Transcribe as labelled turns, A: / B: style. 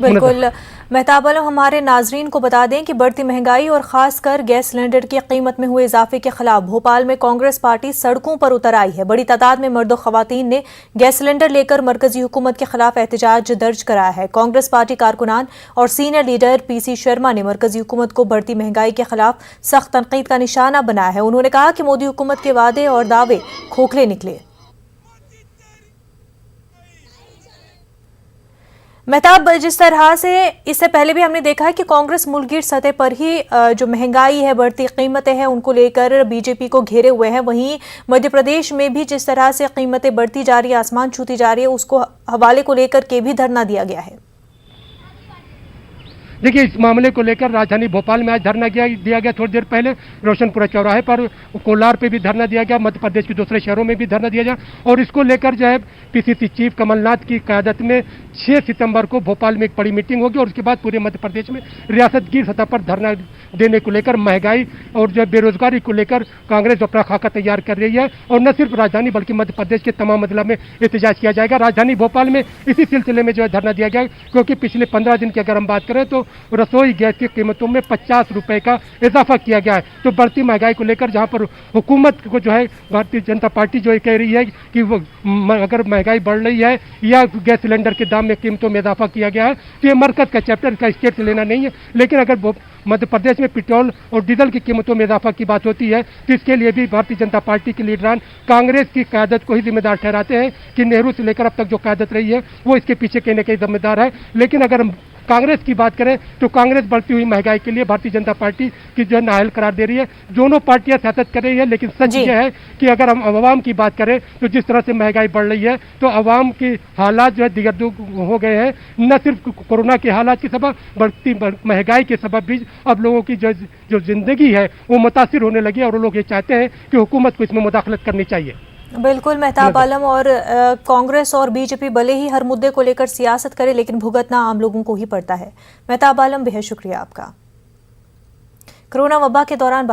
A: बिल्कुल मेहताब आलम, हमारे नाजरीन को बता दें कि बढ़ती महंगाई और खासकर गैस सिलेंडर की कीमत में हुए इजाफे के खिलाफ भोपाल में कांग्रेस पार्टी सड़कों पर उतर आई है। बड़ी तादाद में मर्द और खवातीन ने गैस सिलेंडर लेकर मरकजी हुकूमत के खिलाफ एहतजाज दर्ज कराया है। कांग्रेस पार्टी कारकुनान और सीनियर लीडर पीसी शर्मा ने मरकजी हुकूमत को बढ़ती महंगाई के खिलाफ सख्त तनकीद का निशाना बनाया है। उन्होंने कहा कि मोदी हुकूमत के वादे और दावे खोखले निकले। मेहताब, जिस तरह से इससे पहले भी हमने देखा है कि कांग्रेस मुल्कगीर सतह पर ही जो महंगाई है, बढ़ती कीमतें हैं, उनको लेकर बीजेपी को घेरे हुए हैं। वहीं मध्य प्रदेश में भी जिस तरह से कीमतें बढ़ती जा रही है, आसमान छूती जा रही है, उसको हवाले को लेकर के भी धरना दिया गया है।
B: देखिए, इस मामले को लेकर राजधानी भोपाल में आज धरना दिया गया। थोड़ी देर पहले रोशनपुरा चौराहे पर, कोलार पे भी धरना दिया गया, मध्य प्रदेश के दूसरे शहरों में भी धरना दिया गया। और इसको लेकर जो है पीसीसी चीफ कमलनाथ की क़यादत में 6 सितंबर को भोपाल में एक बड़ी मीटिंग होगी और उसके बाद पूरे मध्य प्रदेश में रियासतगीर सतह पर धरना देने को लेकर, महंगाई और जो बेरोजगारी को लेकर कांग्रेस अपना खाका तैयार कर रही है। और न सिर्फ राजधानी बल्कि मध्य प्रदेश के तमाम अजला में एहतजाज किया जाएगा। राजधानी भोपाल में इसी सिलसिले में जो है धरना दिया गया, क्योंकि पिछले 15 दिन की अगर हम बात करें तो रसोई गैस की कीमतों में 50 रुपए का इजाफा किया गया है। तो बढ़ती महंगाई को लेकर जहां पर हुकूमत को जो है भारतीय जनता पार्टी जो कह रही है कि वो अगर महंगाई बढ़ रही है या गैस सिलेंडर के दाम में कीमतों में इजाफा किया गया है तो ये मरकज का चैप्टर, का स्टेट से लेना नहीं है। लेकिन अगर मध्य प्रदेश में पेट्रोल और डीजल की कीमतों में इजाफा की बात होती है तो इसके लिए भी भारतीय जनता पार्टी के लीडरान कांग्रेस की क़यादत को ही जिम्मेदार ठहराते हैं कि नेहरू से लेकर अब तक जो क़यादत रही है वो इसके पीछे कहीं न कहीं जिम्मेदार है। लेकिन अगर हम कांग्रेस की बात करें तो कांग्रेस बढ़ती हुई महंगाई के लिए भारतीय जनता पार्टी की जो नाअहल करार दे रही है। दोनों पार्टियां सियासत कर रही है, लेकिन सच यह है कि अगर हम अवाम की बात करें तो जिस तरह से महंगाई बढ़ रही है तो अवाम के हालात जो है दिगरदुग हो गए हैं। न सिर्फ कोरोना के हालात के सबब, बढ़ती महंगाई के सबब भी अब लोगों की जो जिंदगी है वो मुतासिर होने लगी है और लोग ये चाहते हैं कि हुकूमत को इसमें मुदाखलत करनी चाहिए।
A: बिल्कुल मेहताब आलम, और कांग्रेस और बीजेपी भले ही हर मुद्दे को लेकर सियासत करे, लेकिन भुगतना आम लोगों को ही पड़ता है। मेहताब आलम, बेहद शुक्रिया आपका। कोरोना वबा के दौरान